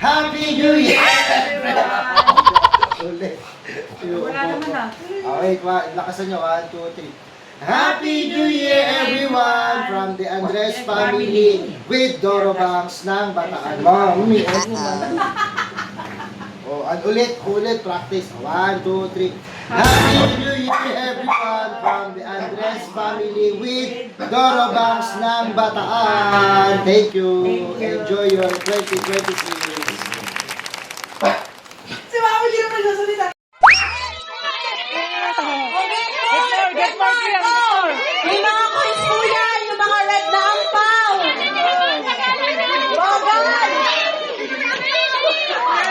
Happy New Year! Ulit. Wala naman ah. Okay, lakasan nyo. 1, 2, 3. Happy New Year, everyone! From the Andres family with Doro Banks ng Bataan. Mami, oh, ulit, practice. 1, 2, 3. Happy New Year, everyone! From the Andres family with Doro Banks ng Bataan. Thank you. Enjoy your 2026. Si Mama, hindi naman sasalita. Get more, get more. Yung mga coins po yan, yung mga red na ampaw. Bogan!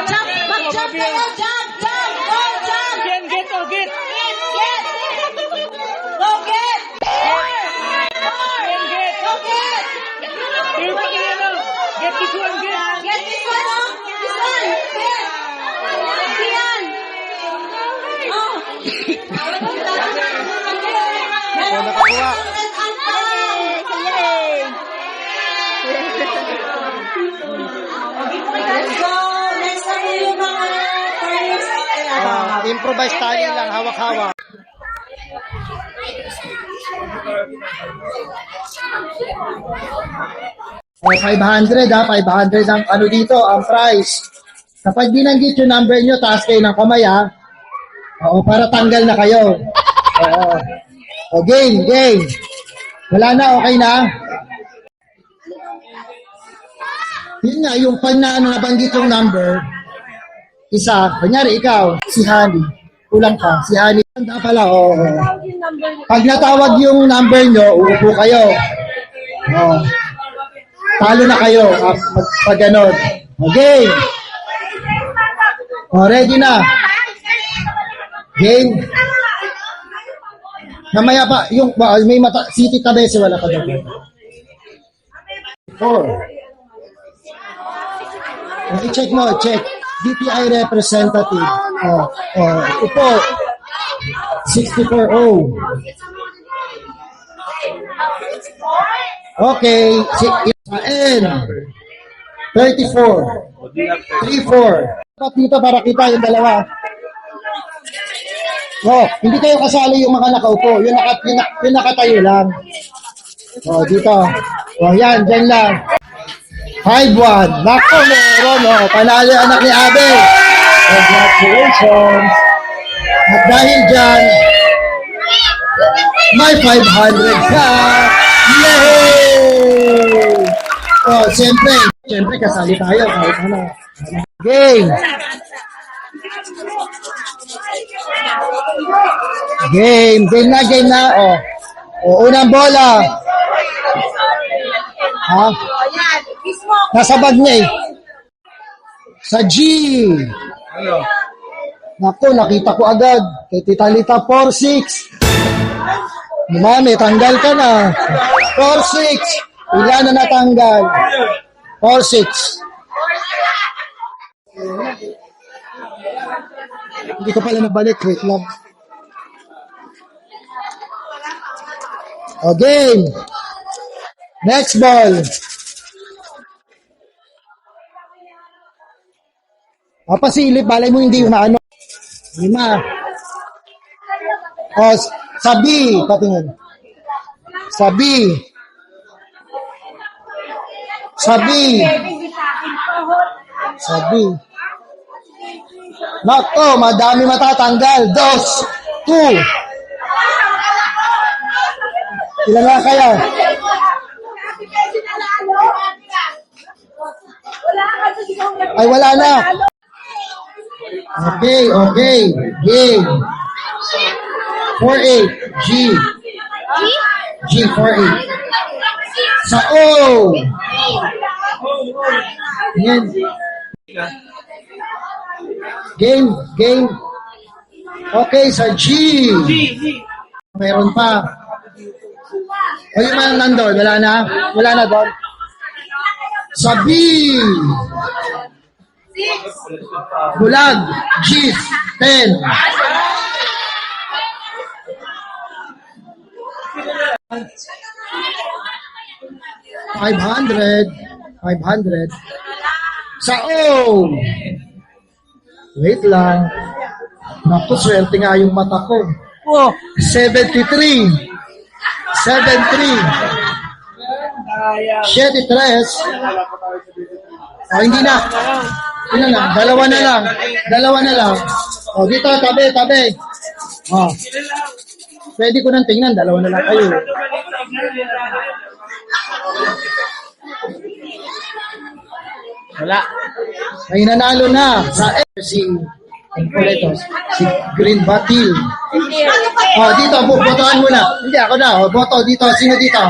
Jump, mag-jump kayo, jump, jump, go, jump! Get, oh, get. Get! Go, get! More! Go, get! Here pa kayo, no? Get this one, get. Get this one, oh! This one! Get! Yan! Oh! Meron pa nakakuha. yung red ampaw! Yay! Let's go! Next time yung mga coins. Improvise tayo lang, hawak-hawak. Oh, 500 ha, 500 ang ano dito, ang price. Kapag binanggit yung number nyo, taas kayo ng kamay ha. Oo, para tanggal na kayo. Oo. O, game. Wala na, okay na? Yun nga, yung pag na ano, nabanggit yung number, isa, kunyari ikaw, si Honey. Kulang pa, si Honey. Tanda pala, oo. Pag natawag yung number nyo, uupo kayo. Oo. Talo na kayo, pag ganon. Okay. O, ready na. Game. Namaya pa, yung, may mata, City Tabese, wala pa daw. 4. I-check mo, check. DTI representative. Upo. 64. Okay. N. 34. 34. Dapat dito para kita yung dalawa. Hindi kayo kasali yung mga nakaupo. Yung nakatayo lang. Dito. Yan, dyan lang. 5-1. Nako, meron. Panalo yung anak ni Abe. Congratulations. At dahil dyan, may 500 ka. Yay! Siyempre, kasali tayo. Kahit ano. Game. Game na. Unang bola. Ha? Nasa bag niya eh. Sa G. Naku, nakita ko agad. Kay Tita Lita, 4-6. Mami, tanggal ka na. 4-6. Ilan na natanggal? 4-6. Hindi ko pala nabalik. Wait lang. Game. Next ball. Pasilip, balay mo hindi umaano. 5. Sabi, patingin. Sabi. Nako, madami matatanggal. 2. 2. Ilan na kaya? Ay, wala na. Okay. Game. 4-8. G, 4-8. Sa O. Yan. Game. Okay, sa G. Meron pa. O yung mga nandun, wala na doon. Sa B. Bulag. G. 10. 500. Sa O. Wait lang. Naku, swerte nga yung mata ko. Oh. 73. 73. 73. Oh, hindi na. Hindi na. Dalawa na lang. Dalawa na lang. Oh, dito, tabi, tabi. Oh. Pwede ko nang tingnan. Dalawa na lang kayo. Wala. May nanalo na sa si si Green Batil. Oh, dito, botohan mo na. Hindi, ako na. Oh, boto dito. Sino dito?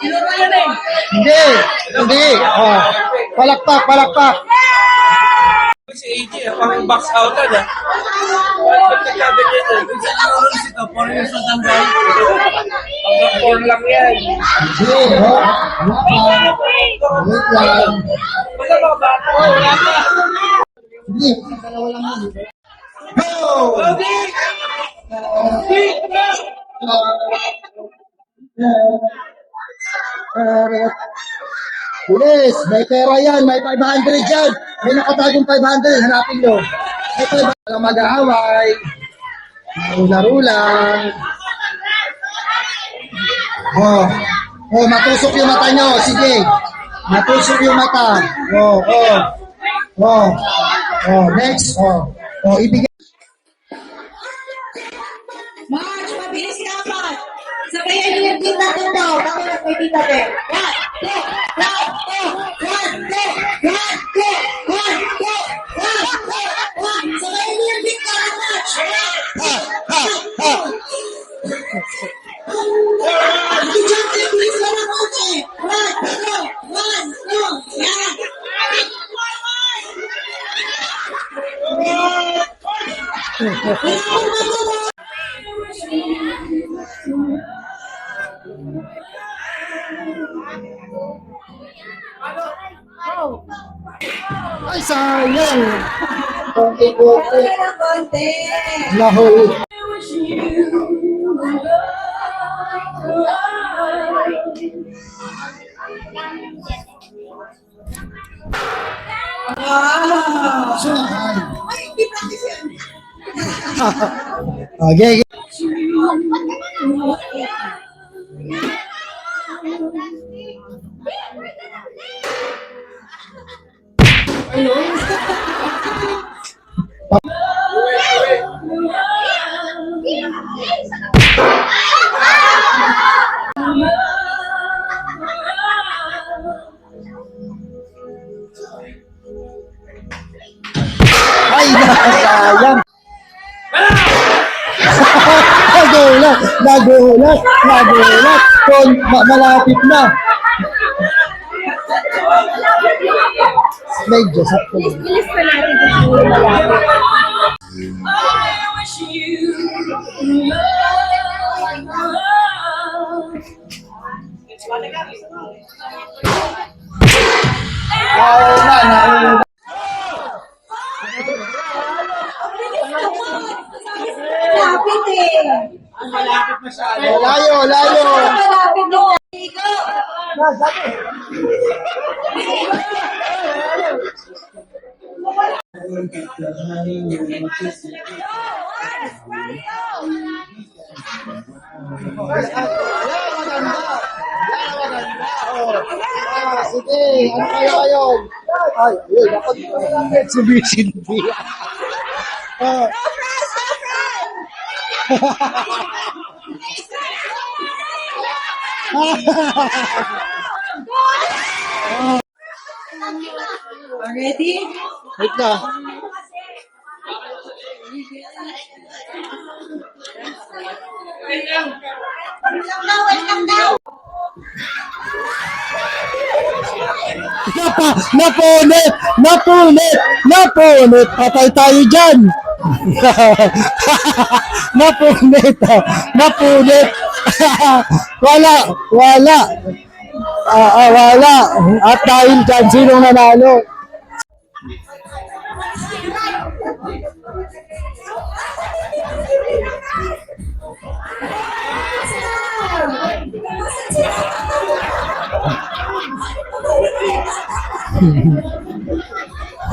Hindi. Hindi. Oh. Palakpak, palakpak. Si AJ, parang box out na. Pagkakabi nito, kung saan yung rules ito, 4 years na tanggal. Hanggang 4 lang yan. Hindi, oh. Wait lang. Basta mga bata. Hindi, dalawa lang yun. Go! Bilis, may pera yan, may 500 yan. May nakatagong 500, hanapin nyo. May 500, walang mag-aaway. Laro lang. Oh, oh, matusok yung mata nyo, sige. Matusok yung mata. Oh, oh. Oh, oh, next. Oh, oh, ibigay. March, mabilis dapat. Sabayan niyo yung tita doon daw. Ako lang may tita doon. One, two, one, two, one, two, one, two, one, two, one, two, one. Sabayan niyo yung tita, March. Diyan, bilis lang ang kotse. One, two, one, two, yan. Ay, sayang. Konti-konti. Nahuli. Okay. Ay, sayang. Nagulat, nagulat, nagulat. Malapit na. Medyo sakto. Bilis pa natin kung malapit. Nauna. Lapit eh. Malapit na siya. Layo, layo. Malapit na. Sige, ano kayo ngayon? Ay, yun, ako dito na lang sumisindi. Oh. Ready? Wait na. Welcome daw. Napunit! Napunit! Napunit! Patay tayo dyan! Napunit! Napunit! Wala! Wala! Wala! At dahil dyan, sinong nanalo?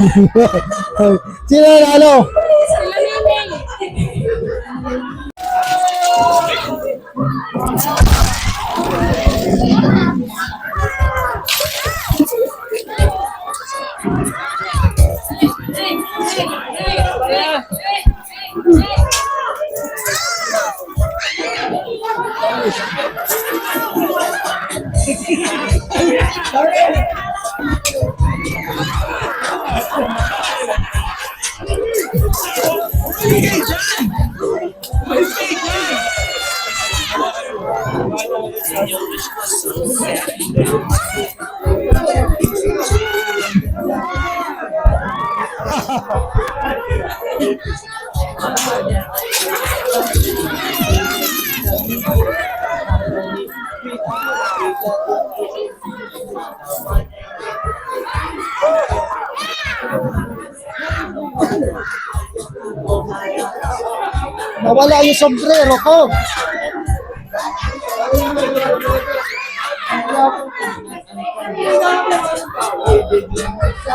Sino nanalo? Nawala yung sombrero ko.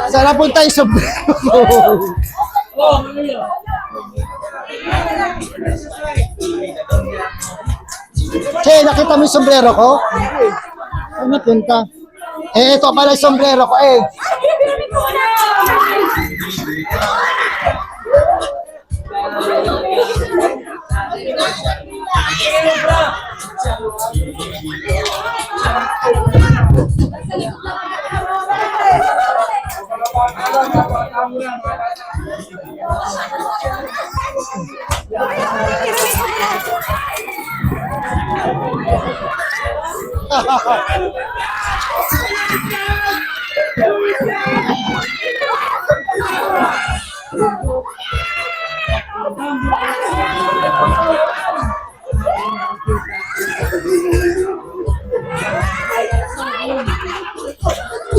Saan napunta yung sombrero ko? Che, nakita mo yung sombrero ko? Saan napunta? Eh, ito pala yung sombrero ko eh.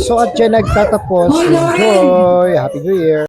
So at dyan nagtatapos. Enjoy! Happy New Year!